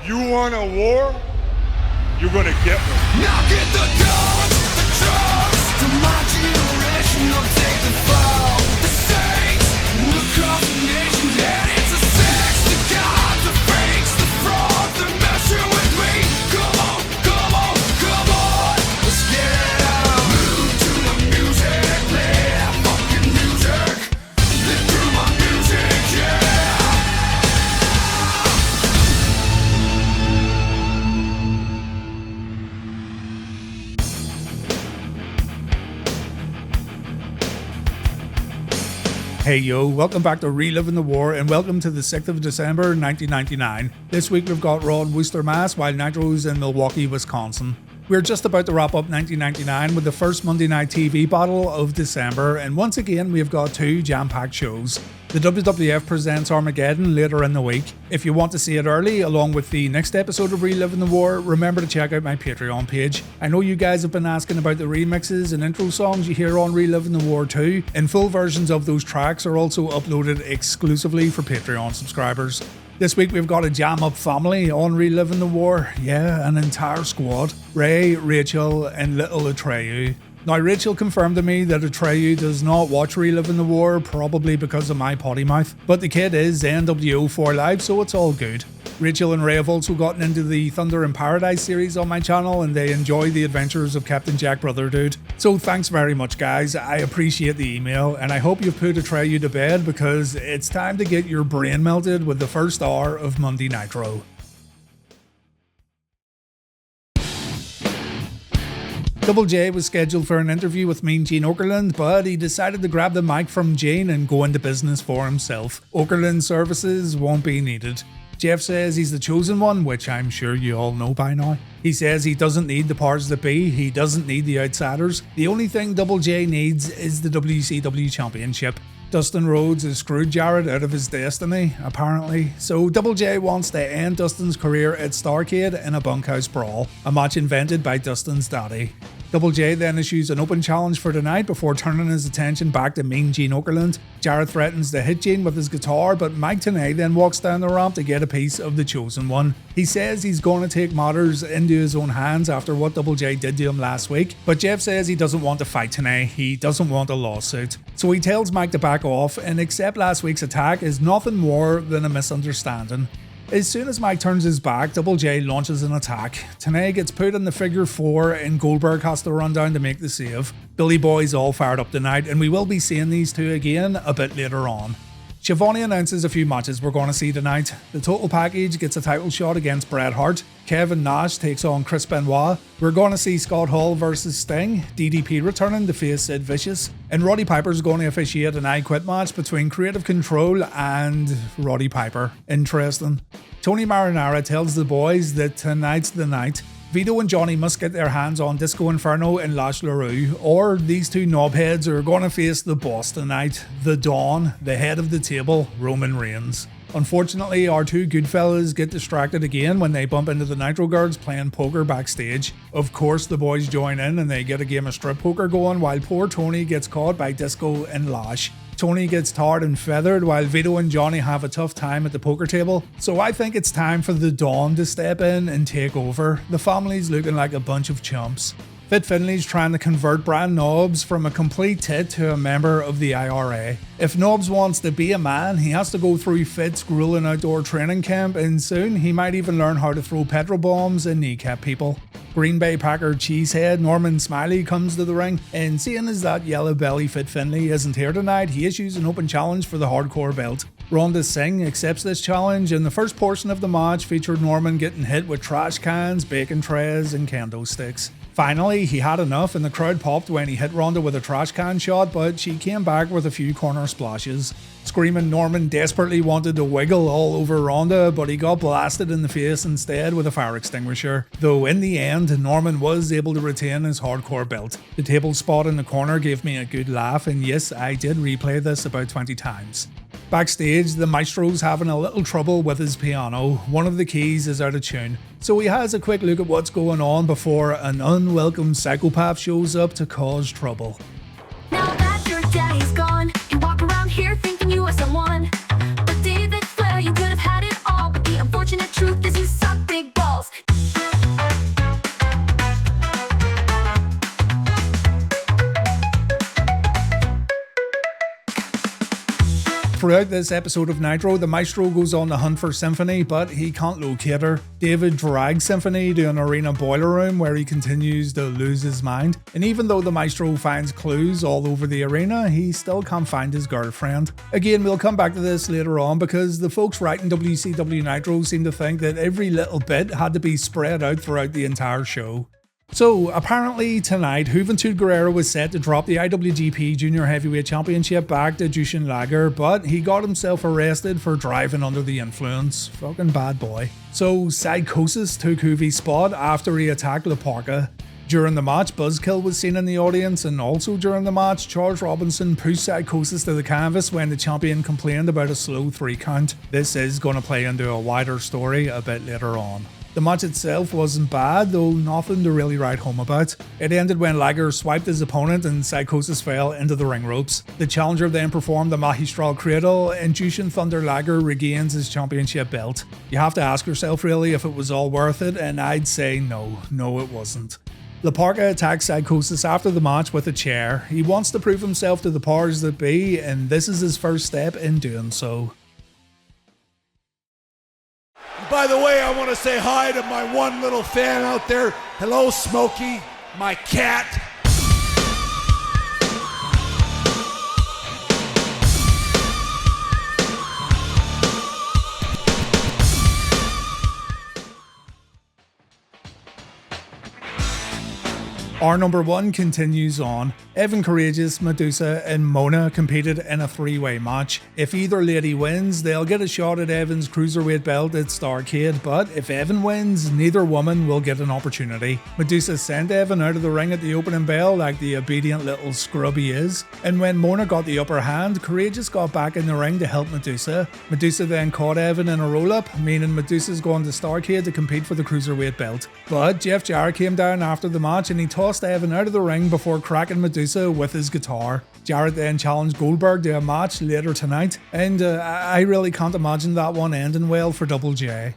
You want a war? You're gonna get one. Now get the guns, the drugs, to my generation, I'll take the fall. The saints, across the nation, and it's a sex, the gods, the fakes, the fraud, they're messing with me. Come on, come on, come on, let's get it out. Move to the music, play that fucking music. Live through my music, yeah. Hey yo, welcome back to Reliving the War and welcome to the 6th of December 1999. This week we've got Raw in Worcester, Mass, while Nitro's in Milwaukee, Wisconsin. We're just about to wrap up 1999 with the first Monday Night TV battle of December, and once again we've got two jam-packed shows. The WWF presents Armageddon later in the week. If you want to see it early, along with the next episode of Reliving the War, remember to check out my Patreon page. I know you guys have been asking about the remixes and intro songs you hear on Reliving the War too, and full versions of those tracks are also uploaded exclusively for Patreon subscribers. This week we've got a jam-up family on Reliving the War. Yeah, an entire squad. Ray, Rachel and little Atreyu. Now Rachel confirmed to me that Atreyu does not watch Reliving the War, probably because of my potty mouth, but the kid is NWO for life, so it's all good. Rachel and Ray have also gotten into the Thunder in Paradise series on my channel and they enjoy the adventures of Captain Jack Brotherdude. So thanks very much guys, I appreciate the email and I hope you've put Atreyu to bed because it's time to get your brain melted with the first hour of Monday Nitro. Double J was scheduled for an interview with Mean Gene Okerlund, but he decided to grab the mic from Gene and go into business for himself. Okerlund's services won't be needed. Jeff says he's the chosen one, which I'm sure you all know by now. He says he doesn't need the powers that be, he doesn't need the outsiders. The only thing Double J needs is the WCW Championship. Dustin Rhodes has screwed Jarrett out of his destiny, apparently. So Double J wants to end Dustin's career at Starrcade in a bunkhouse brawl, a match invented by Dustin's daddy. Double J then issues an open challenge for tonight before turning his attention back to Mean Gene Okerlund. Jarrett threatens to hit Gene with his guitar, but Mike Tenay then walks down the ramp to get a piece of the chosen one. He says he's going to take matters into his own hands after what Double J did to him last week, but Jeff says he doesn't want to fight Tenay, he doesn't want a lawsuit. So he tells Mike to back off and accept last week's attack is nothing more than a misunderstanding. As soon as Mike turns his back, Double J launches an attack. Tenay gets put in the figure 4 and Goldberg has to run down to make the save. Billy Boy's all fired up tonight and we will be seeing these two again a bit later on. Schiavone announces a few matches we're going to see tonight. The Total Package gets a title shot against Bret Hart. Kevin Nash takes on Chris Benoit. We're going to see Scott Hall versus Sting. DDP returning to face Sid Vicious. And Roddy Piper's going to officiate an I Quit match between Creative Control and Roddy Piper. Interesting. Tony Marinara tells the boys that tonight's the night. Vito and Johnny must get their hands on Disco Inferno and Lash LaRue, or these two knobheads are going to face the boss tonight, the Dawn, the head of the table, Roman Reigns. Unfortunately, our two good fellas get distracted again when they bump into the Nitro guards playing poker backstage. Of course, the boys join in and they get a game of strip poker going while poor Tony gets caught by Disco and Lash. Tony gets tarred and feathered while Vito and Johnny have a tough time at the poker table. So I think it's time for the Dawn to step in and take over. The family's looking like a bunch of chumps. Fit Finley's trying to convert Brian Knobbs from a complete tit to a member of the IRA. If Knobbs wants to be a man, he has to go through Fit's grueling outdoor training camp and soon he might even learn how to throw petrol bombs and kneecap people. Green Bay Packer cheesehead Norman Smiley comes to the ring, and seeing as that yellow belly Fit Finley isn't here tonight, he issues an open challenge for the hardcore belt. Rhonda Singh accepts this challenge, and the first portion of the match featured Norman getting hit with trash cans, bacon trays, and kendo sticks. Finally, he had enough and the crowd popped when he hit Rhonda with a trash can shot, but she came back with a few corner splashes. Screaming Norman desperately wanted to wiggle all over Rhonda, but he got blasted in the face instead with a fire extinguisher. Though in the end, Norman was able to retain his hardcore belt. The table spot in the corner gave me a good laugh, and yes, I did replay this about 20 times. Backstage, the Maestro's having a little trouble with his piano. One of the keys is out of tune. So he has a quick look at what's going on before an unwelcome psychopath shows up to cause trouble. Now that your daddy's gone, you walk around here thinking you are someone. But David Flair, you could have had it all. But the unfortunate truth is you suck big Throughout this episode of Nitro, the Maestro goes on the hunt for Symphony, but he can't locate her. David drags Symphony to an arena boiler room where he continues to lose his mind. And even though the Maestro finds clues all over the arena, he still can't find his girlfriend. Again, we'll come back to this later on because the folks writing WCW Nitro seem to think that every little bit had to be spread out throughout the entire show. So, apparently tonight, Juventud Guerrero was set to drop the IWGP Junior Heavyweight Championship back to Jushin Liger, but he got himself arrested for driving under the influence. Fucking bad boy. So, Psychosis took Juvi's spot after he attacked La Parka. During the match, Buzzkill was seen in the audience, and also during the match, Charles Robinson pushed Psychosis to the canvas when the champion complained about a slow 3 count. This is going to play into a wider story a bit later on. The match itself wasn't bad, though nothing to really write home about. It ended when Liger swiped his opponent and Psychosis fell into the ring ropes. The challenger then performed the Magistral Cradle, and Jushin Thunder Liger regains his championship belt. You have to ask yourself really if it was all worth it, and I'd say no it wasn't. La Parka attacks Psychosis after the match with a chair. He wants to prove himself to the powers that be, and this is his first step in doing so. By the way, I want to say hi to my one little fan out there. Hello, Smokey, my cat. Our number 1 continues on. Evan Karagias, Madusa and Mona competed in a 3-way match. If either lady wins, they'll get a shot at Evan's cruiserweight belt at Starrcade, but if Evan wins, neither woman will get an opportunity. Madusa sent Evan out of the ring at the opening bell like the obedient little scrub he is, and when Mona got the upper hand, Karagias got back in the ring to help Madusa. Madusa then caught Evan in a roll-up, meaning Madusa's going to Starrcade to compete for the cruiserweight belt. But Jeff Jarrett came down after the match and he tossed Evan out of the ring before cracking Madusa with his guitar. Jarrett then challenged Goldberg to a match later tonight, and I really can't imagine that one ending well for Double J.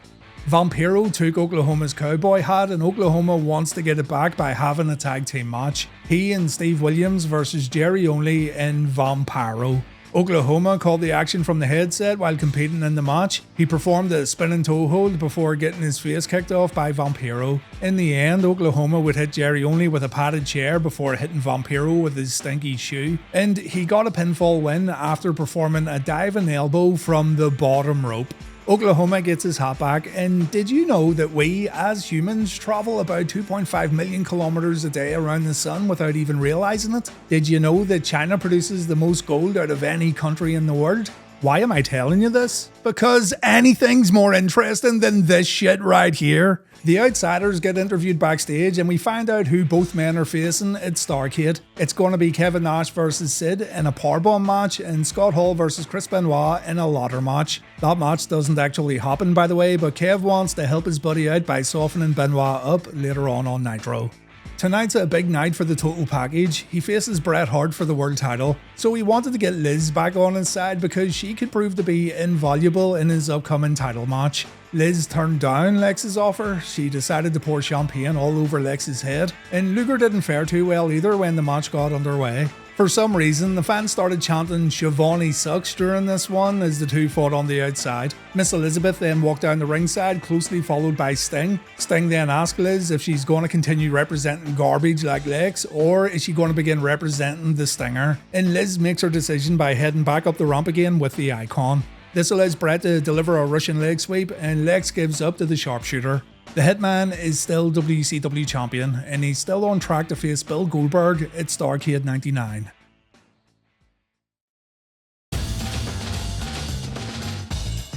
Vampiro took Oklahoma's cowboy hat, and Oklahoma wants to get it back by having a tag team match. He and Steve Williams versus Jerry Only in Vampiro. Oklahoma called the action from the headset while competing in the match. He performed a spinning toe hold before getting his face kicked off by Vampiro. In the end, Oklahoma would hit Jerry Only with a padded chair before hitting Vampiro with his stinky shoe, and he got a pinfall win after performing a diving elbow from the bottom rope. Oklahoma gets his hat back, and did you know that we, as humans, travel about 2.5 million kilometers a day around the sun without even realizing it? Did you know that China produces the most gold out of any country in the world? Why am I telling you this? Because anything's more interesting than this shit right here. The Outsiders get interviewed backstage and we find out who both men are facing at Starrcade. It's going to be Kevin Nash versus Sid in a powerbomb match and Scott Hall versus Chris Benoit in a ladder match. That match doesn't actually happen, by the way, but Kev wants to help his buddy out by softening Benoit up later on Nitro. Tonight's a big night for the total package. He faces Bret Hart for the world title, so he wanted to get Liz back on his side because she could prove to be invaluable in his upcoming title match. Liz turned down Lex's offer. She decided to pour champagne all over Lex's head, and Luger didn't fare too well either when the match got underway. For some reason, the fans started chanting Shivani sucks during this one as the two fought on the outside. Miss Elizabeth then walked down the ringside, closely followed by Sting. Sting then asked Liz if she's going to continue representing garbage like Lex, or is she going to begin representing the Stinger. And Liz makes her decision by heading back up the ramp again with the Icon. This allows Bret to deliver a Russian leg sweep, and Lex gives up to the sharpshooter. The Hitman is still WCW champion, and he's still on track to face Bill Goldberg at Starrcade 99.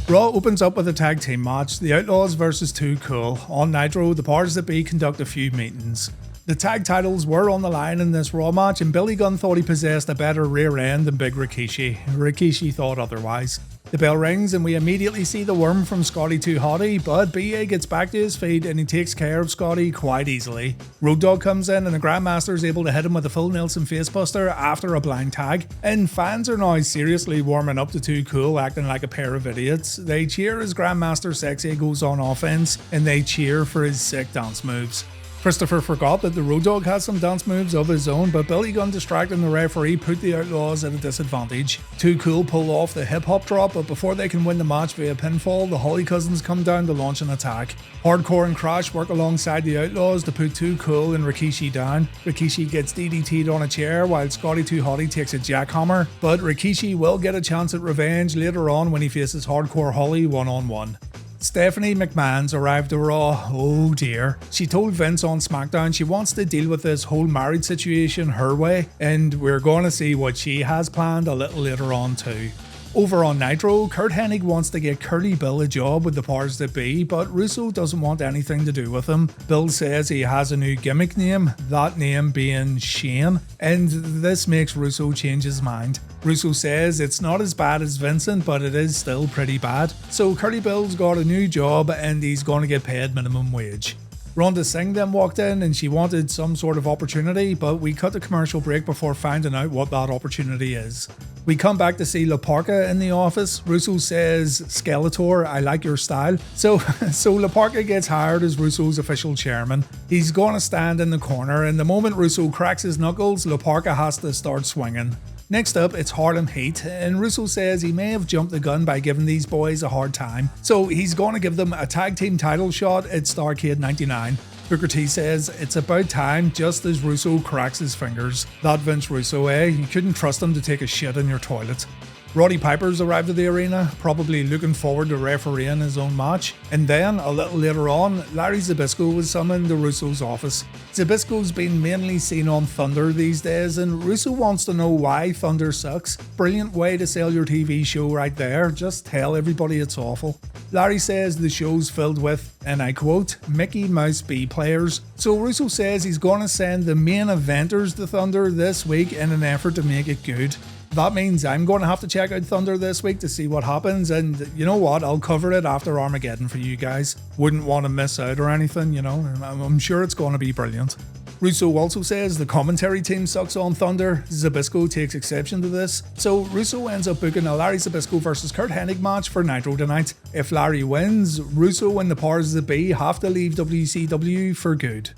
Raw opens up with a tag team match, the Outlaws versus Too Cool. On Nitro, the powers that be conduct a few meetings. The tag titles were on the line in this Raw match, and Billy Gunn thought he possessed a better rear end than Big Rikishi. Rikishi thought otherwise. The bell rings and we immediately see the worm from Scotty 2 Hotty, but BA gets back to his feet and he takes care of Scotty quite easily. Road Dogg comes in and the Grandmaster is able to hit him with a full Nelson facebuster after a blind tag, and fans are now seriously warming up to Too Cool acting like a pair of idiots. They cheer as Grandmaster Sexay goes on offense, and they cheer for his sick dance moves. Christopher forgot that the Road Dogg has some dance moves of his own, but Billy Gunn distracting the referee put the Outlaws at a disadvantage. Too Cool pull off the hip hop drop, but before they can win the match via pinfall, the Holly Cousins come down to launch an attack. Hardcore and Crash work alongside the Outlaws to put Too Cool and Rikishi down. Rikishi gets DDT'd on a chair while Scotty 2 Hotty takes a jackhammer, but Rikishi will get a chance at revenge later on when he faces Hardcore Holly one-on-one. Stephanie McMahon's arrived to Raw. Oh dear. She told Vince on SmackDown she wants to deal with this whole marriage situation her way, and we're going to see what she has planned a little later on too. Over on Nitro, Curt Hennig wants to get Curly Bill a job with the powers that be, but Russo doesn't want anything to do with him. Bill says he has a new gimmick name, that name being Shane, and this makes Russo change his mind. Russo says it's not as bad as Vincent, but it is still pretty bad. So Curly Bill's got a new job and he's going to get paid minimum wage. Rhonda Singh then walked in and she wanted some sort of opportunity, but we cut the commercial break before finding out what that opportunity is. We come back to see La Parka in the office. Russo says, Skeletor, I like your style. So La Parka gets hired as Russo's official chairman. He's going to stand in the corner, and the moment Russo cracks his knuckles, La Parka has to start swinging. Next up, it's Harlem Heat, and Russo says he may have jumped the gun by giving these boys a hard time, so he's going to give them a tag team title shot at Starrcade 99. Booker T says it's about time, just as Russo cracks his fingers. That Vince Russo, eh? You couldn't trust him to take a shit in your toilet. Roddy Piper's arrived at the arena, probably looking forward to refereeing his own match. And then, a little later on, Larry Zbyszko was summoned to Russo's office. Zbyszko's been mainly seen on Thunder these days, and Russo wants to know why Thunder sucks. Brilliant way to sell your TV show right there, just tell everybody it's awful. Larry says the show's filled with, and I quote, Mickey Mouse B players. So Russo says he's going to send the main eventers to Thunder this week in an effort to make it good. That means I'm going to have to check out Thunder this week to see what happens, and you know what, I'll cover it after Armageddon for you guys. Wouldn't want to miss out or anything, you know, I'm sure it's going to be brilliant. Russo also says the commentary team sucks on Thunder. Zbyszko takes exception to this, so Russo ends up booking a Larry Zbyszko vs Curt Hennig match for Nitro tonight. If Larry wins, Russo and the powers that be have to leave WCW for good.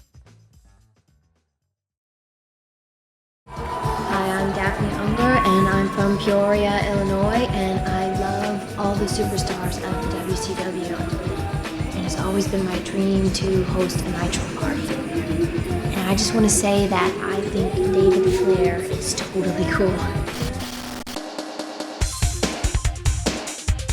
And I'm from Peoria, Illinois, and I love all the superstars of the WCW. And it's always been my dream to host a Nitro party. And I just want to say that I think David Flair is totally cool.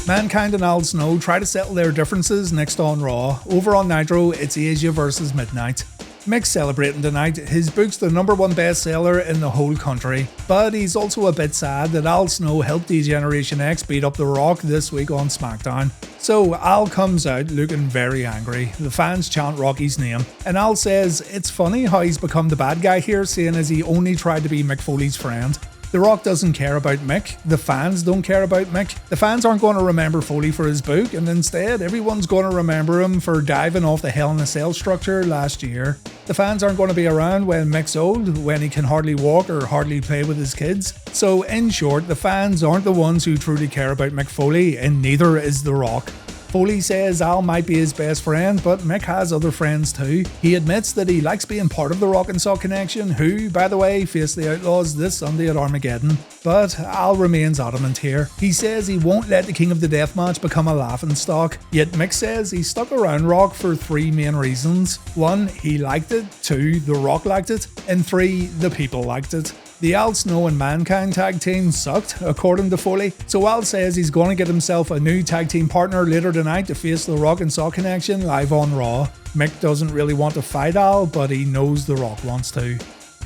Mankind and Al Snow try to settle their differences next on Raw. Over on Nitro, it's Asya vs Midnight. Mick's celebrating tonight. His book's the #1 bestseller in the whole country, but he's also a bit sad that Al Snow helped D-Generation X beat up The Rock this week on SmackDown. So Al comes out looking very angry. The fans chant Rocky's name, and Al says it's funny how he's become the bad guy here, seeing as he only tried to be Mick Foley's friend. The Rock doesn't care about Mick, the fans don't care about Mick, the fans aren't going to remember Foley for his book, and instead everyone's going to remember him for diving off the Hell in a Cell structure last year. The fans aren't going to be around when Mick's old, when he can hardly walk or hardly play with his kids. So in short, the fans aren't the ones who truly care about Mick Foley, and neither is The Rock. Foley says Al might be his best friend, but Mick has other friends too. He admits that he likes being part of the Rock and Sock Connection, who, by the way, face the Outlaws this Sunday at Armageddon. But Al remains adamant here. He says he won't let the King of the Deathmatch become a laughingstock. Yet Mick says he stuck around Rock for 3 main reasons. 1, he liked it. 2, The Rock liked it. And 3, the people liked it. The Al Snow and Mankind tag team sucked, according to Foley, so Al says he's going to get himself a new tag team partner later tonight to face the Rock and Sock Connection live on Raw. Mick doesn't really want to fight Al, but he knows The Rock wants to.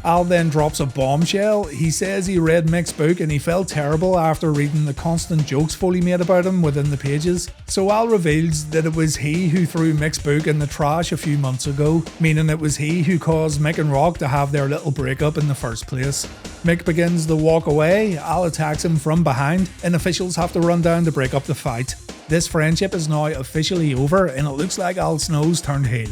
Al then drops a bombshell. He says he read Mick's book and he felt terrible after reading the constant jokes Foley made about him within the pages. So Al reveals that it was he who threw Mick's book in the trash a few months ago, meaning it was he who caused Mick and Rock to have their little breakup in the first place. Mick begins to walk away, Al attacks him from behind, and officials have to run down to break up the fight. This friendship is now officially over, and it looks like Al Snow's turned heel.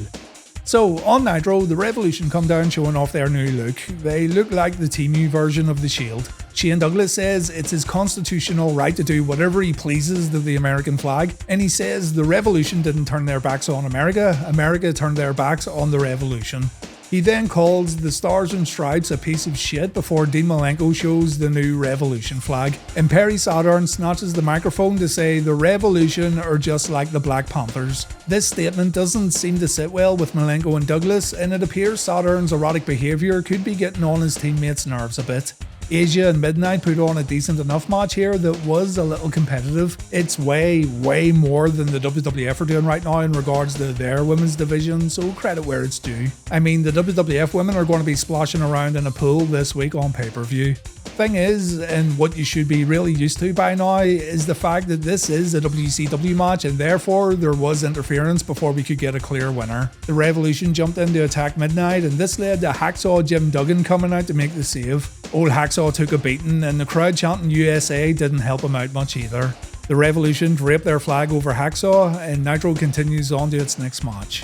So, on Nitro, the Revolution come down showing off their new look. They look like the Temu version of the Shield. Shane Douglas says it's his constitutional right to do whatever he pleases to the American flag, and he says the Revolution didn't turn their backs on America, America turned their backs on the Revolution. He then calls the Stars and Stripes a piece of shit before Dean Malenko shows the new Revolution flag, and Perry Saturn snatches the microphone to say the Revolution are just like the Black Panthers. This statement doesn't seem to sit well with Malenko and Douglas, and it appears Saturn's erratic behaviour could be getting on his teammates' nerves a bit. Asia and Midnight put on a decent enough match here that was a little competitive. It's way more than the WWF are doing right now in regards to their women's division, so credit where it's due. I mean, the WWF women are going to be splashing around in a pool this week on pay-per-view. Thing is, and what you should be really used to by now, is the fact that this is a WCW match and therefore there was interference before we could get a clear winner. The Revolution jumped in to attack Midnight, and this led to Hacksaw Jim Duggan coming out to make the save. Old Hacksaw took a beating, and the crowd chanting USA didn't help him out much either. The Revolution draped their flag over Hacksaw, and Nitro continues on to its next match.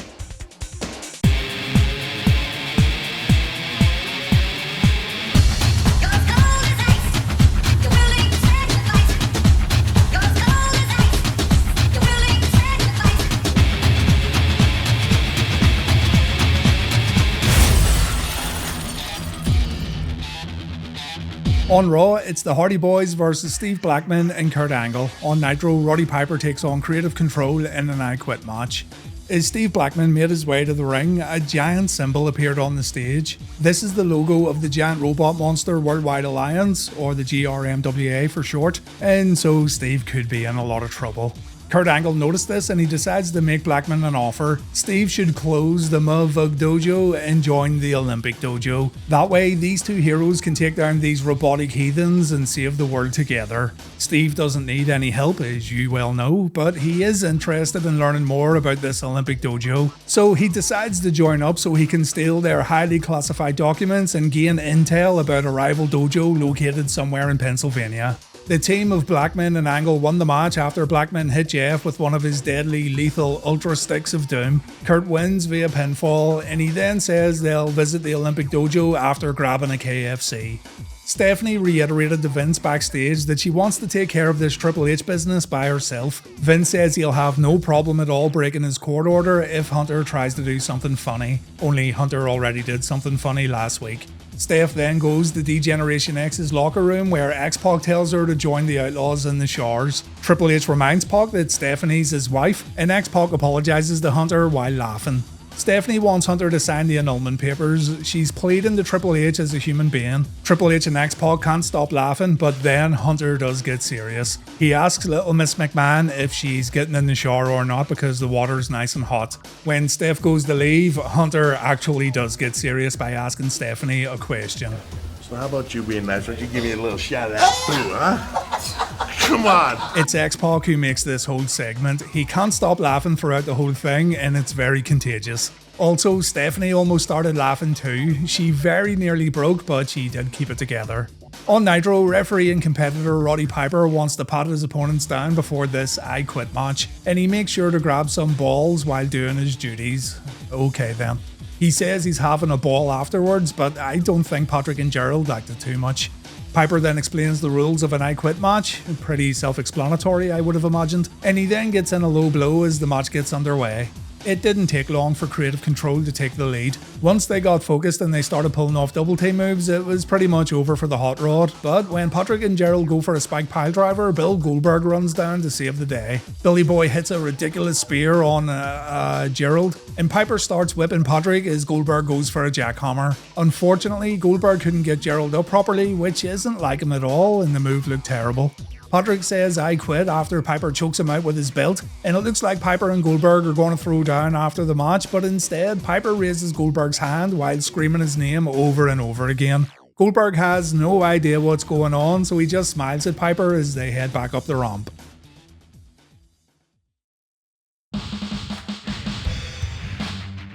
On Raw, it's the Hardy Boys versus Steve Blackman and Kurt Angle. On Nitro, Roddy Piper takes on Creative Control in an I Quit match. As Steve Blackman made his way to the ring, a giant symbol appeared on the stage. This is the logo of the Giant Robot Monster Worldwide Alliance, or the GRMWA for short, and so Steve could be in a lot of trouble. Kurt Angle noticed this and he decides to make Blackman an offer. Steve should close the Mavug Dojo and join the Olympic Dojo. That way, these two heroes can take down these robotic heathens and save the world together. Steve doesn't need any help, as you well know, but he is interested in learning more about this Olympic Dojo. So he decides to join up so he can steal their highly classified documents and gain intel about a rival dojo located somewhere in Pennsylvania. The team of Blackman and Angle won the match after Blackman hit Jeff with one of his deadly lethal Ultra Sticks of Doom. Kurt wins via pinfall, and he then says they'll visit the Olympic Dojo after grabbing a KFC. Stephanie reiterated to Vince backstage that she wants to take care of this Triple H business by herself. Vince says he'll have no problem at all breaking his court order if Hunter tries to do something funny. Only Hunter already did something funny last week. Steph then goes to D-Generation X's locker room where X-Pac tells her to join the Outlaws in the showers. Triple H reminds Pac that Stephanie's his wife, and X-Pac apologizes to Hunter while laughing. Stephanie wants Hunter to sign the annulment papers. She's pleading to Triple H as a human being. Triple H and X-Pac can't stop laughing, but then Hunter does get serious. He asks little Miss McMahon if she's getting in the shower or not because the water's nice and hot. When Steph goes to leave, Hunter actually does get serious by asking Stephanie a question. So how about you being nice? Why don't you give me a little shout out too, huh? Come on! It's X-Pac who makes this whole segment. He can't stop laughing throughout the whole thing, and it's very contagious. Also, Stephanie almost started laughing too. She very nearly broke, but she did keep it together. On Nitro, referee and competitor Roddy Piper wants to pat his opponents down before this I Quit match, and he makes sure to grab some balls while doing his duties. Okay then. He says he's having a ball afterwards, but I don't think Patrick and Gerald acted too much. Piper then explains the rules of an I Quit match, pretty self-explanatory I would have imagined, and he then gets in a low blow as the match gets underway. It didn't take long for Creative Control to take the lead. Once they got focused and they started pulling off double team moves, it was pretty much over for the Hot Rod, but when Patrick and Gerald go for a spike piledriver, Bill Goldberg runs down to save the day. Billy Boy hits a ridiculous spear on Gerald, and Piper starts whipping Patrick as Goldberg goes for a jackhammer. Unfortunately, Goldberg couldn't get Gerald up properly, which isn't like him at all, and the move looked terrible. Patrick says I quit after Piper chokes him out with his belt, and it looks like Piper and Goldberg are going to throw down after the match, but instead Piper raises Goldberg's hand while screaming his name over and over again. Goldberg has no idea what's going on, so he just smiles at Piper as they head back up the ramp.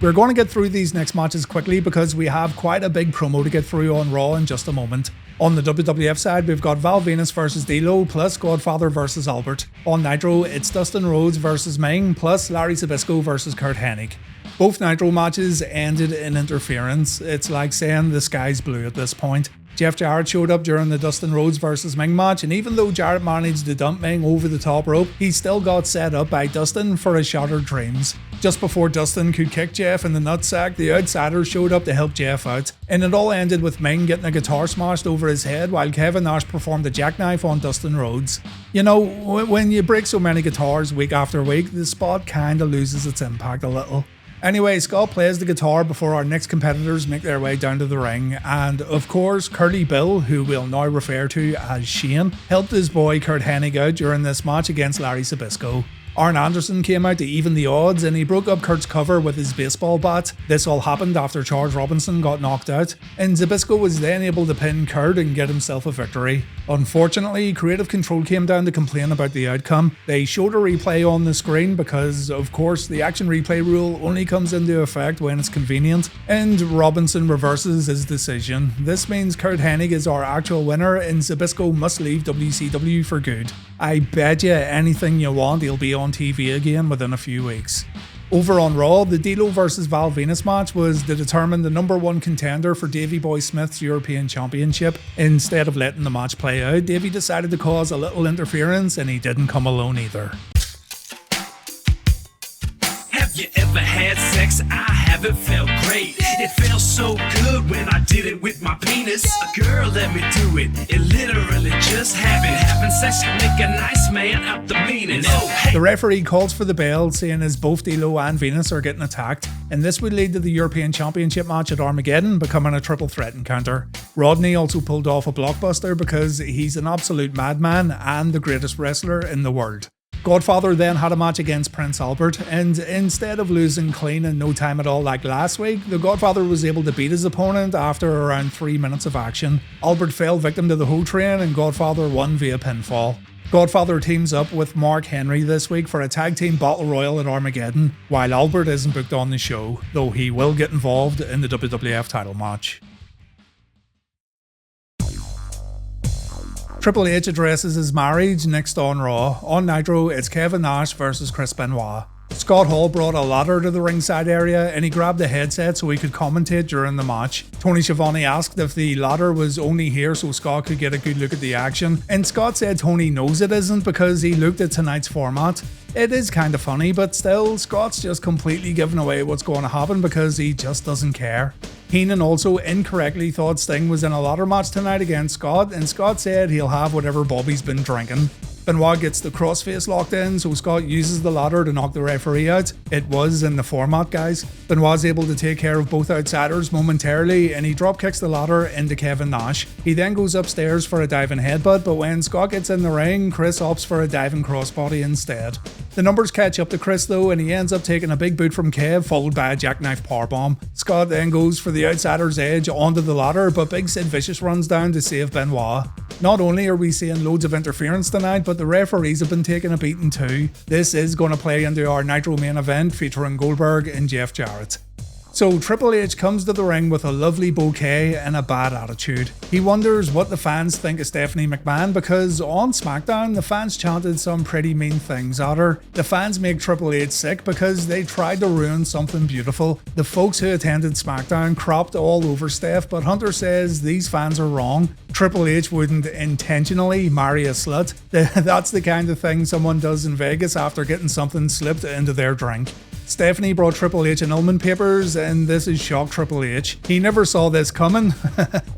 We're going to get through these next matches quickly because we have quite a big promo to get through on Raw in just a moment. On the WWF side, we've got Val Venus versus D'Lo plus Godfather versus Albert. On Nitro, it's Dustin Rhodes versus Ming plus Larry Zbyszko versus Kurt Hennig. Both Nitro matches ended in interference. It's like saying the sky's blue at this point. Jeff Jarrett showed up during the Dustin Rhodes vs Ming match, and even though Jarrett managed to dump Ming over the top rope, he still got set up by Dustin for his shattered dreams. Just before Dustin could kick Jeff in the nutsack, the Outsiders showed up to help Jeff out, and it all ended with Ming getting a guitar smashed over his head while Kevin Nash performed a jackknife on Dustin Rhodes. You know, when you break so many guitars week after week, the spot kinda loses its impact a little. Anyway, Scott plays the guitar before our next competitors make their way down to the ring, and of course, Curly Bill, who we'll now refer to as Shane, helped his boy Curt Hennig out during this match against Larry Zbyszko. Arn Anderson came out to even the odds, and he broke up Kurt's cover with his baseball bat. This all happened after Charles Robinson got knocked out, and Zbyszko was then able to pin Kurt and get himself a victory. Unfortunately, Creative Control came down to complain about the outcome. They showed a replay on the screen because, of course, the action replay rule only comes into effect when it's convenient, and Robinson reverses his decision. This means Curt Hennig is our actual winner, and Zbyszko must leave WCW for good. I bet you anything you want he'll be on TV again within a few weeks. Over on Raw, the D'Lo vs Val Venus match was to determine the number one contender for Davey Boy Smith's European Championship. Instead of letting the match play out, Davey decided to cause a little interference, and he didn't come alone either. Have you ever had sex? I haven't felt great. It felt so good when I did it with my penis. A girl let me do it. It literally just happened. Having sex can make a nice man out the meanest. Oh, hey. The referee calls for the bell, saying as both D'Lo and Venus are getting attacked, and this would lead to the European Championship match at Armageddon becoming a triple threat encounter. Rodney also pulled off a blockbuster because he's an absolute madman and the greatest wrestler in the world. Godfather then had a match against Prince Albert, and instead of losing clean in no time at all like last week, the Godfather was able to beat his opponent after around 3 minutes of action. Albert fell victim to the Hoe Train, and Godfather won via pinfall. Godfather teams up with Mark Henry this week for a tag team battle royal at Armageddon, while Albert isn't booked on the show, though he will get involved in the WWF title match. Triple H addresses his marriage next on Raw. On Nitro, it's Kevin Nash versus Chris Benoit. Scott Hall brought a ladder to the ringside area, and he grabbed a headset so he could commentate during the match. Tony Schiavone asked if the ladder was only here so Scott could get a good look at the action, and Scott said Tony knows it isn't because he looked at tonight's format. It is kind of funny, but still, Scott's just completely giving away what's going to happen because he just doesn't care. Heenan also incorrectly thought Sting was in a ladder match tonight against Scott, and Scott said he'll have whatever Bobby's been drinking. Benoit gets the crossface locked in, so Scott uses the ladder to knock the referee out. It was in the format, guys. Benoit's able to take care of both outsiders momentarily, and he drop kicks the ladder into Kevin Nash. He then goes upstairs for a diving headbutt, but when Scott gets in the ring, Chris opts for a diving crossbody instead. The numbers catch up to Chris though, and he ends up taking a big boot from Kev, followed by a jackknife powerbomb. Scott then goes for the outsider's edge onto the ladder, but Big Sid Vicious runs down to save Benoit. Not only are we seeing loads of interference tonight, but the referees have been taking a beating too. This is going to play into our Nitro main event featuring Goldberg and Jeff Jarrett. So Triple H comes to the ring with a lovely bouquet and a bad attitude. He wonders what the fans think of Stephanie McMahon because on SmackDown the fans chanted some pretty mean things at her. The fans make Triple H sick because they tried to ruin something beautiful. The folks who attended SmackDown cropped all over Steph, but Hunter says these fans are wrong. Triple H wouldn't intentionally marry a slut. That's the kind of thing someone does in Vegas after getting something slipped into their drink. Stephanie brought Triple H annulment papers, and this has shocked Triple H. He never saw this coming.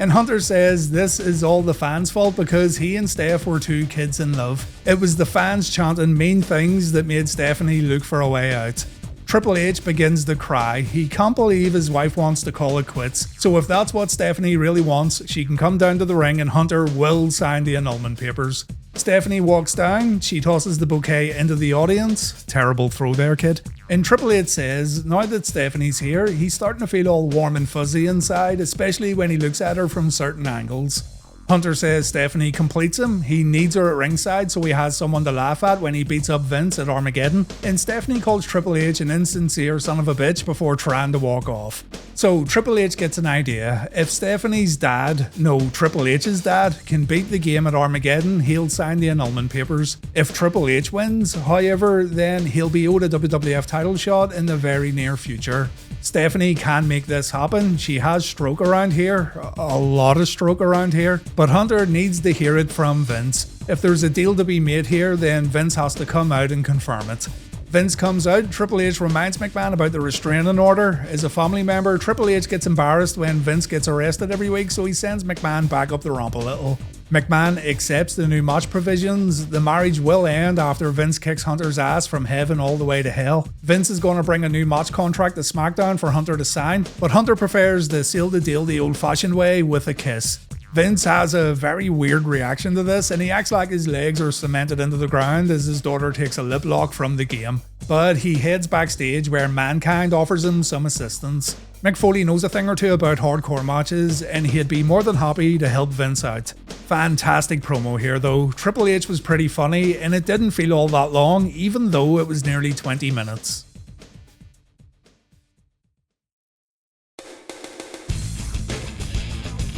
And Hunter says this is all the fans' fault because he and Steph were two kids in love. It was the fans chanting mean things that made Stephanie look for a way out. Triple H begins to cry. He can't believe his wife wants to call it quits. So if that's what Stephanie really wants, she can come down to the ring and Hunter will sign the annulment papers. Stephanie walks down, she tosses the bouquet into the audience. Terrible throw there, kid. And Triple H says, now that Stephanie's here, he's starting to feel all warm and fuzzy inside, especially when he looks at her from certain angles. Hunter says Stephanie completes him. He needs her at ringside so he has someone to laugh at when he beats up Vince at Armageddon. And Stephanie calls Triple H an insincere son of a bitch before trying to walk off. So Triple H gets an idea. If Stephanie's dad, no, Triple H's dad, can beat the game at Armageddon, he'll sign the annulment papers. If Triple H wins, however, then he'll be owed a WWF title shot in the very near future. Stephanie can make this happen. She has stroke around here, a lot of stroke around here, but Hunter needs to hear it from Vince. If there's a deal to be made here, then Vince has to come out and confirm it. Vince comes out, Triple H reminds McMahon about the restraining order. As a family member, Triple H gets embarrassed when Vince gets arrested every week, so he sends McMahon back up the ramp a little. McMahon accepts the new match provisions. The marriage will end after Vince kicks Hunter's ass from heaven all the way to hell. Vince is going to bring a new match contract to SmackDown for Hunter to sign, but Hunter prefers to seal the deal the old-fashioned way with a kiss. Vince has a very weird reaction to this, and he acts like his legs are cemented into the ground as his daughter takes a lip lock from the game. But he heads backstage where Mankind offers him some assistance. Mick Foley knows a thing or two about hardcore matches, and he'd be more than happy to help Vince out. Fantastic promo here though. Triple H was pretty funny, and it didn't feel all that long, even though it was nearly 20 minutes.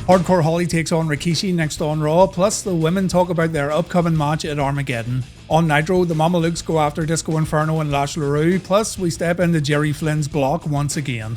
Hardcore Holly takes on Rikishi next on Raw, plus the women talk about their upcoming match at Armageddon. On Nitro, the Mamalukes go after Disco Inferno and Lash LaRue, plus we step into Jerry Flynn's block once again.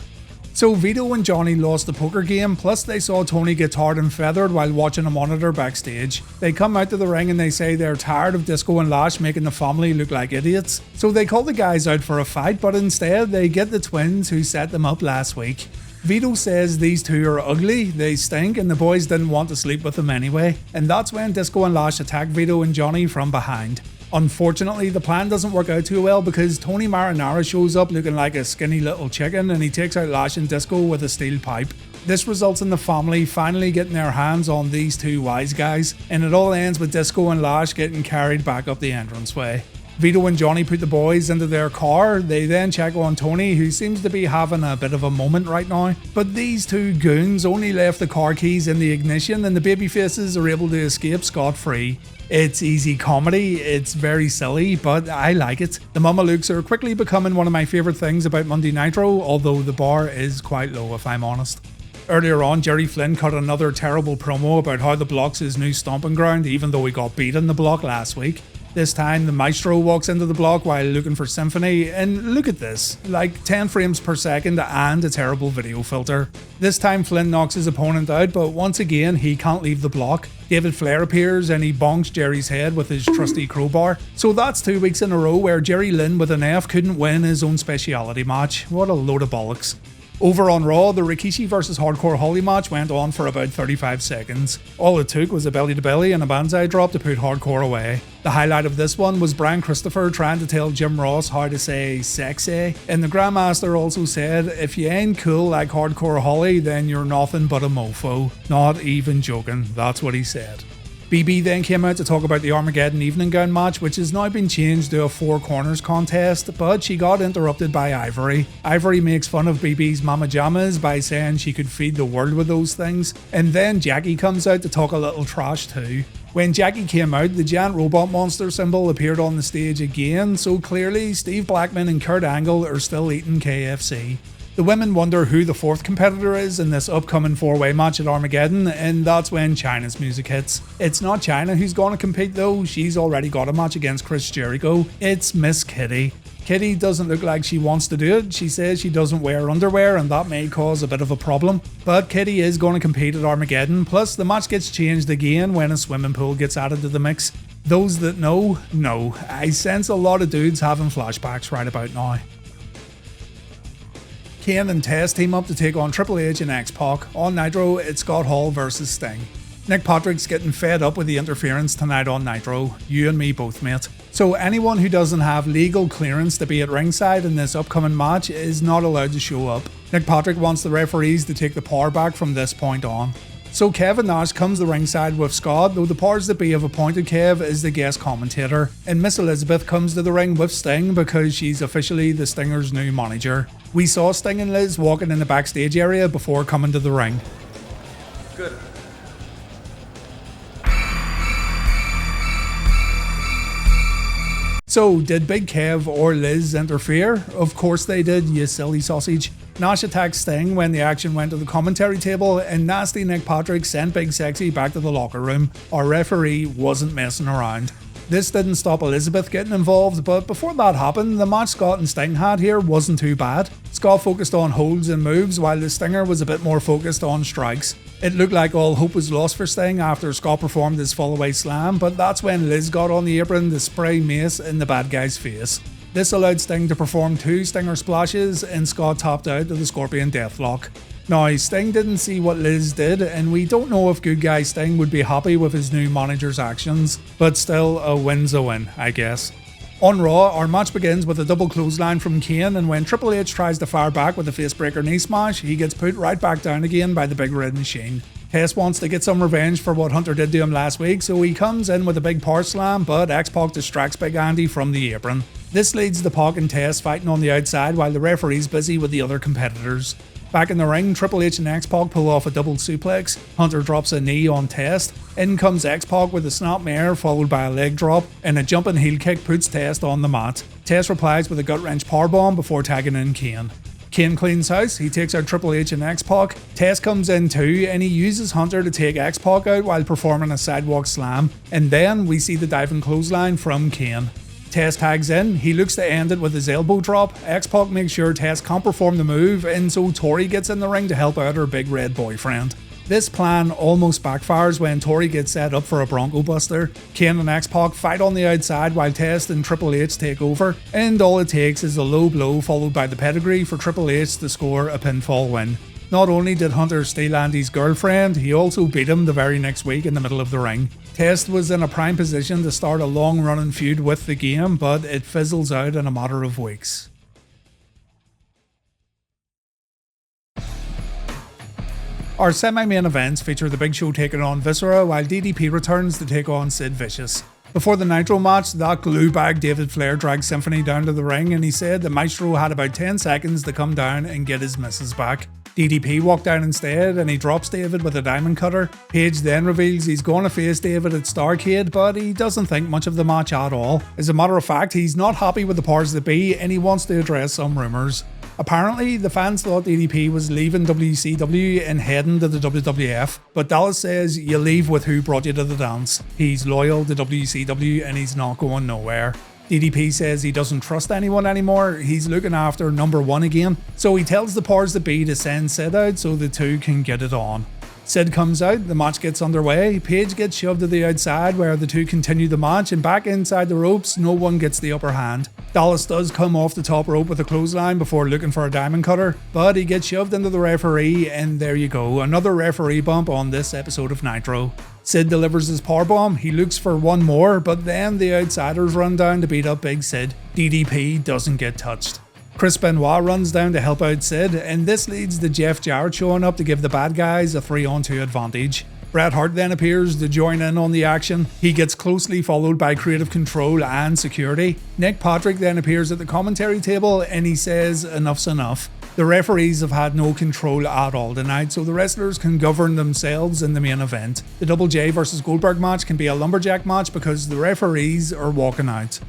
So Vito and Johnny lost the poker game, plus they saw Tony get tarred and feathered while watching a monitor backstage. They come out to the ring and they say they're tired of Disco and Lash making the family look like idiots. So they call the guys out for a fight, but instead they get the twins who set them up last week. Vito says these two are ugly, they stink, and the boys didn't want to sleep with them anyway. And that's when Disco and Lash attack Vito and Johnny from behind. Unfortunately, the plan doesn't work out too well because Tony Marinara shows up looking like a skinny little chicken and he takes out Lash and Disco with a steel pipe. This results in the family finally getting their hands on these two wise guys, and it all ends with Disco and Lash getting carried back up the entranceway. Vito and Johnny put the boys into their car. They then check on Tony, who seems to be having a bit of a moment right now. But these two goons only left the car keys in the ignition and the babyfaces are able to escape scot-free. It's easy comedy, it's very silly, but I like it. The Mamalukes are quickly becoming one of my favourite things about Monday Nitro, although the bar is quite low if I'm honest. Earlier on, Jerry Flynn cut another terrible promo about how the block's his new stomping ground, even though he got beat in the block last week. This time, the Maestro walks into the block while looking for Symphony, and look at this, like 10 frames per second and a terrible video filter. This time Flynn knocks his opponent out, but once again he can't leave the block. David Flair appears and he bonks Jerry's head with his trusty crowbar. So that's 2 weeks in a row where Jerry Lynn with an F couldn't win his own speciality match. What a load of bollocks. Over on Raw, the Rikishi vs Hardcore Holly match went on for about 35 seconds. All it took was a belly-to-belly and a banzai drop to put Hardcore away. The highlight of this one was Brian Christopher trying to tell Jim Ross how to say sexy, and the Grandmaster also said, if you ain't cool like Hardcore Holly, then you're nothing but a mofo. Not even joking, that's what he said. BB then came out to talk about the Armageddon evening gown match, which has now been changed to a four corners contest, but she got interrupted by Ivory. Ivory makes fun of BB's mama jammas by saying she could feed the world with those things, and then Jackie comes out to talk a little trash too. When Jackie came out, the giant robot monster symbol appeared on the stage again, so clearly Steve Blackman and Kurt Angle are still eating KFC. The women wonder who the fourth competitor is in this upcoming four-way match at Armageddon, and that's when Chyna's music hits. It's not Chyna who's going to compete though, she's already got a match against Chris Jericho. It's Miss Kitty. Kitty doesn't look like she wants to do it. She says she doesn't wear underwear and that may cause a bit of a problem. But Kitty is going to compete at Armageddon, plus the match gets changed again when a swimming pool gets added to the mix. Those that know. I sense a lot of dudes having flashbacks right about now. Kane and Test team up to take on Triple H and X-Pac. On Nitro, it's Scott Hall versus Sting. Nick Patrick's getting fed up with the interference tonight on Nitro. You and me both, mate. So anyone who doesn't have legal clearance to be at ringside in this upcoming match is not allowed to show up. Nick Patrick wants the referees to take the power back from this point on. So Kevin Nash comes to ringside with Scott, though the powers that be have appointed Kev as the guest commentator. And Miss Elizabeth comes to the ring with Sting because she's officially the Stinger's new manager. We saw Sting and Liz walking in the backstage area before coming to the ring. Good. So, did Big Kev or Liz interfere? Of course they did, you silly sausage. Nash attacked Sting when the action went to the commentary table, and nasty Nick Patrick sent Big Sexy back to the locker room. Our referee wasn't messing around. This didn't stop Elizabeth getting involved, but before that happened, the match Scott and Sting had here wasn't too bad. Scott focused on holds and moves, while the Stinger was a bit more focused on strikes. It looked like all hope was lost for Sting after Scott performed his fallaway slam, but that's when Liz got on the apron to spray mace in the bad guy's face. This allowed Sting to perform 2 Stinger splashes, and Scott topped out to the Scorpion Deathlock. Now, Sting didn't see what Liz did, and we don't know if good guy Sting would be happy with his new manager's actions, but still, a win's a win, I guess. On Raw, our match begins with a double clothesline from Kane, and when Triple H tries to fire back with a facebreaker knee smash, he gets put right back down again by the Big Red Machine. Test wants to get some revenge for what Hunter did to him last week, so he comes in with a big power slam, but X-Pac distracts Big Andy from the apron. This leads to Pac and Test fighting on the outside while the referee's busy with the other competitors. Back in the ring, Triple H and X-Pac pull off a double suplex. Hunter drops a knee on Test. In comes X-Pac with a snapmare followed by a leg drop, and a jumping heel kick puts Test on the mat. Test replies with a gut wrench powerbomb before tagging in Kane. Kane cleans house, he takes out Triple H and X-Pac. Test comes in too, and he uses Hunter to take X-Pac out while performing a sidewalk slam, and then we see the diving clothesline from Kane. Test tags in, he looks to end it with his elbow drop. X-Pac makes sure Test can't perform the move, and so Tori gets in the ring to help out her big red boyfriend. This plan almost backfires when Tori gets set up for a Bronco Buster. Kane and X-Pac fight on the outside while Test and Triple H take over, and all it takes is a low blow followed by the pedigree for Triple H to score a pinfall win. Not only did Hunter steal Andy's girlfriend, he also beat him the very next week in the middle of the ring. Test was in a prime position to start a long-running feud with the game, but it fizzles out in a matter of weeks. Our semi-main events feature the Big Show taking on Viscera, while DDP returns to take on Sid Vicious. Before the Nitro match, that glue bag David Flair dragged Symphony down to the ring, and he said the Maestro had about 10 seconds to come down and get his missus back. DDP walked down instead, and he drops David with a diamond cutter. Page then reveals he's going to face David at Starrcade, but he doesn't think much of the match at all. As a matter of fact, he's not happy with the powers that be, and he wants to address some rumours. Apparently, the fans thought DDP was leaving WCW and heading to the WWF, but Dallas says you leave with who brought you to the dance. He's loyal to WCW and he's not going nowhere. DDP says he doesn't trust anyone anymore, he's looking after number 1 again, so he tells the powers that be to send Sid out so the two can get it on. Sid comes out, the match gets underway, Page gets shoved to the outside where the two continue the match, and back inside the ropes, no one gets the upper hand. Dallas does come off the top rope with a clothesline before looking for a diamond cutter, but he gets shoved into the referee, and there you go, another referee bump on this episode of Nitro. Sid delivers his powerbomb, he looks for one more, but then the outsiders run down to beat up Big Sid. DDP doesn't get touched. Chris Benoit runs down to help out Sid, and this leads to Jeff Jarrett showing up to give the bad guys a 3-on-2 advantage. Bret Hart then appears to join in on the action. He gets closely followed by Creative Control and security. Nick Patrick then appears at the commentary table and he says enough's enough. The referees have had no control at all tonight, so the wrestlers can govern themselves in the main event. The Double J vs Goldberg match can be a lumberjack match because the referees are walking out.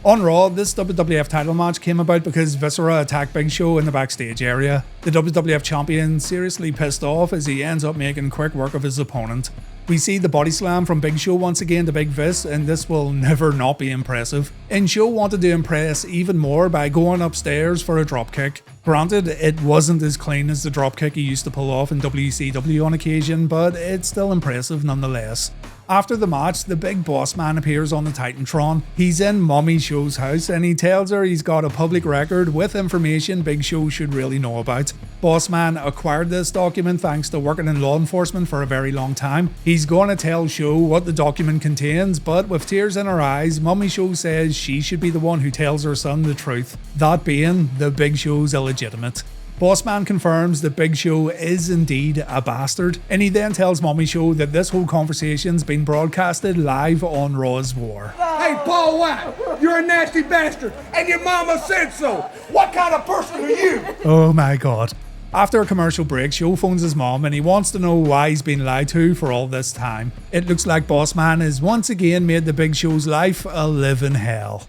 On Raw, this WWF title match came about because Viscera attacked Big Show in the backstage area. The WWF champion seriously pissed off as he ends up making quick work of his opponent. We see the body slam from Big Show once again to Big Vis, and this will never not be impressive. And Show wanted to impress even more by going upstairs for a dropkick. Granted, it wasn't as clean as the dropkick he used to pull off in WCW on occasion, but it's still impressive nonetheless. After the match, the big boss man appears on the Titantron. He's in Mommy Show's house and he tells her he's got a public record with information Big Show should really know about. Boss man acquired this document thanks to working in law enforcement for a very long time. He's going to tell Show what the document contains, but with tears in her eyes, Mommy Show says she should be the one who tells her son the truth. That being, the Big Show's illegitimate. Bossman confirms that Big Show is indeed a bastard, and he then tells Mommy Show that this whole conversation's been broadcasted live on Raw's War. Hey, Paul White, you're a nasty bastard, and your mama said so. What kind of person are you? Oh my god. After a commercial break, Show phones his mom and he wants to know why he's been lied to for all this time. It looks like Bossman has once again made the Big Show's life a living hell.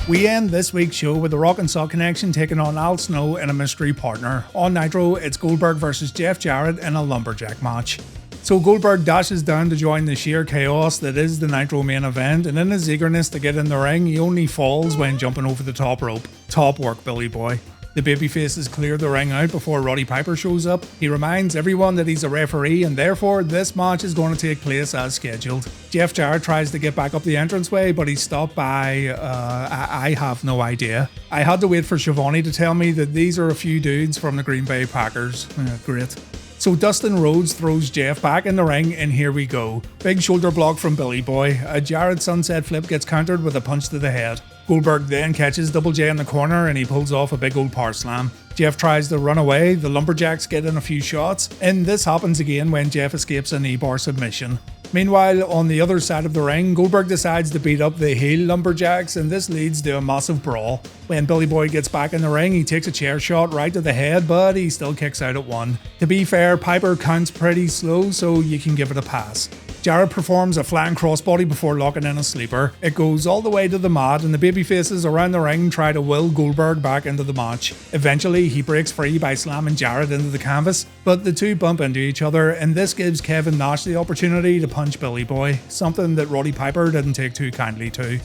We end this week's show with the Rock and Sock Connection taking on Al Snow and a mystery partner. On Nitro, it's Goldberg versus Jeff Jarrett in a lumberjack match. So Goldberg dashes down to join the sheer chaos that is the Nitro main event, and in his eagerness to get in the ring, he only falls when jumping over the top rope. Top work, Billy Boy. The babyfaces clear the ring out before Roddy Piper shows up. He reminds everyone that he's a referee and therefore this match is going to take place as scheduled. Jeff Jarrett tries to get back up the entranceway, but he's stopped by, I have no idea. I had to wait for Shivani to tell me that these are a few dudes from the Green Bay Packers. Great. So Dustin Rhodes throws Jeff back in the ring, and here we go. Big shoulder block from Billy Boy. A Jarrett sunset flip gets countered with a punch to the head. Goldberg then catches Double J in the corner and he pulls off a big old power slam. Jeff tries to run away, the Lumberjacks get in a few shots, and this happens again when Jeff escapes a knee bar submission. Meanwhile, on the other side of the ring, Goldberg decides to beat up the heel Lumberjacks, and this leads to a massive brawl. When Billy Boy gets back in the ring, he takes a chair shot right to the head, but he still kicks out at one. To be fair, Piper counts pretty slow, so you can give it a pass. Jarrett performs a flying crossbody before locking in a sleeper. It goes all the way to the mat, and the babyfaces around the ring try to will Goldberg back into the match. Eventually, he breaks free by slamming Jarrett into the canvas, but the two bump into each other, and this gives Kevin Nash the opportunity to punch Billy Boy, something that Roddy Piper didn't take too kindly to.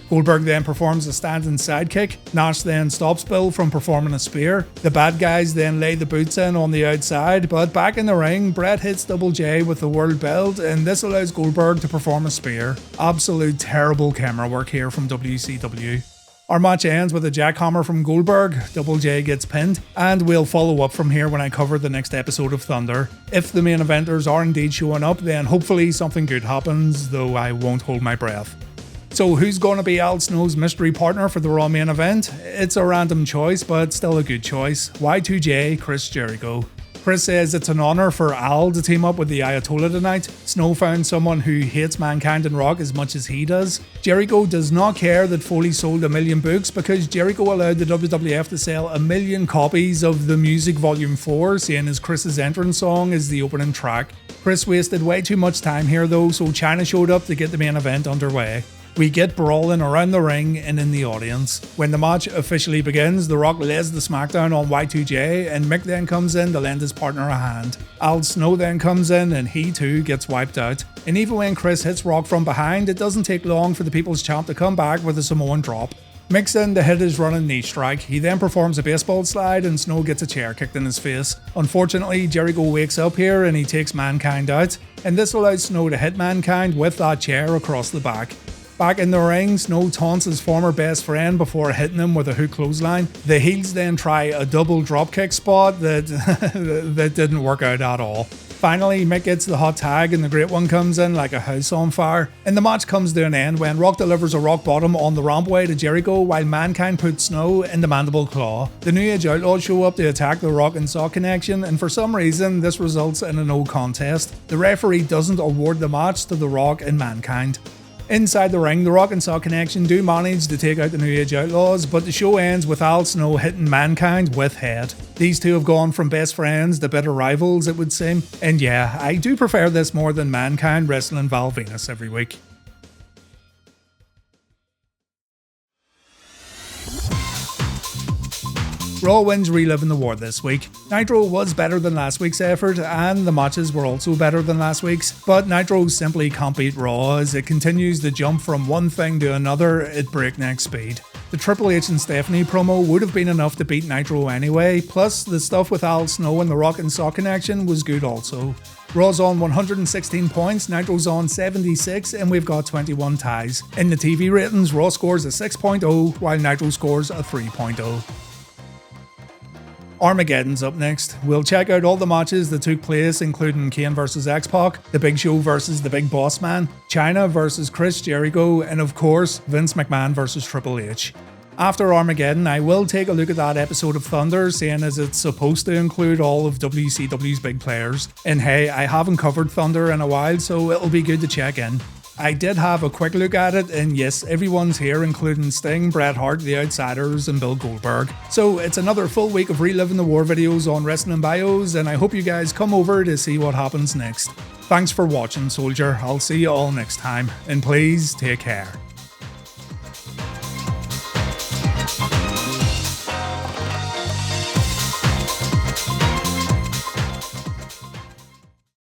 Goldberg then performs a standing sidekick. Nash then stops Bill from performing a spear. The bad guys then lay the boots in on the outside, but back in the ring, Bret hits Double J with the world belt, and this allows Goldberg to perform a spear. Absolute terrible camera work here from WCW. Our match ends with a jackhammer from Goldberg, Double J gets pinned, and we'll follow up from here when I cover the next episode of Thunder. If the main eventers are indeed showing up, then hopefully something good happens, though I won't hold my breath. So who's going to be Al Snow's mystery partner for the Raw main event? It's a random choice, but still a good choice. Y2J, Chris Jericho. Chris says it's an honour for Al to team up with the Ayatollah tonight. Snow found someone who hates Mankind and Rock as much as he does. Jericho does not care that Foley sold 1 million books because Jericho allowed the WWF to sell 1 million copies of The Music Volume 4, seeing as Chris's entrance song is the opening track. Chris wasted way too much time here though, so China showed up to get the main event underway. We get brawling around the ring and in the audience. When the match officially begins, The Rock lays the smackdown on Y2J and Mick then comes in to lend his partner a hand. Al Snow then comes in and he too gets wiped out. And even when Chris hits Rock from behind, it doesn't take long for the People's Champ to come back with a Samoan drop. Mick's in to hit his running knee strike. He then performs a baseball slide and Snow gets a chair kicked in his face. Unfortunately, Jericho wakes up here and he takes Mankind out, and this allows Snow to hit Mankind with that chair across the back. Back in the ring, Snow taunts his former best friend before hitting him with a hook clothesline. The heels then try a double dropkick spot that didn't work out at all. Finally, Mick gets the hot tag and the Great One comes in like a house on fire. And the match comes to an end when Rock delivers a rock bottom on the rampway to Jericho while Mankind puts Snow in the mandible claw. The New Age Outlaws show up to attack the Rock and Sock Connection, and for some reason this results in a no contest. The referee doesn't award the match to The Rock and Mankind. Inside the ring, the Rock and Sock Connection do manage to take out the New Age Outlaws, but the show ends with Al Snow hitting Mankind with head. These two have gone from best friends to bitter rivals, it would seem. And yeah, I do prefer this more than Mankind wrestling Val Venus every week. Raw wins Reliving the War this week. Nitro was better than last week's effort, and the matches were also better than last week's, but Nitro simply can't beat Raw as it continues to jump from one thing to another at breakneck speed. The Triple H and Stephanie promo would have been enough to beat Nitro anyway, plus the stuff with Al Snow and the Rock and Sock Connection was good also. Raw's on 116 points, Nitro's on 76, and we've got 21 ties. In the TV ratings, Raw scores a 6.0, while Nitro scores a 3.0. Armageddon's up next. We'll check out all the matches that took place, including Kane vs X-Pac, The Big Show vs The Big Boss Man, China vs Chris Jericho, and of course, Vince McMahon vs Triple H. After Armageddon, I will take a look at that episode of Thunder, seeing as it's supposed to include all of WCW's big players. And hey, I haven't covered Thunder in a while, so it'll be good to check in. I did have a quick look at it, and yes, everyone's here, including Sting, Bret Hart, The Outsiders, and Bill Goldberg. So it's another full week of Reliving the War videos on Wrestling Bios, and I hope you guys come over to see what happens next. Thanks for watching, soldier. I'll see you all next time, and please take care.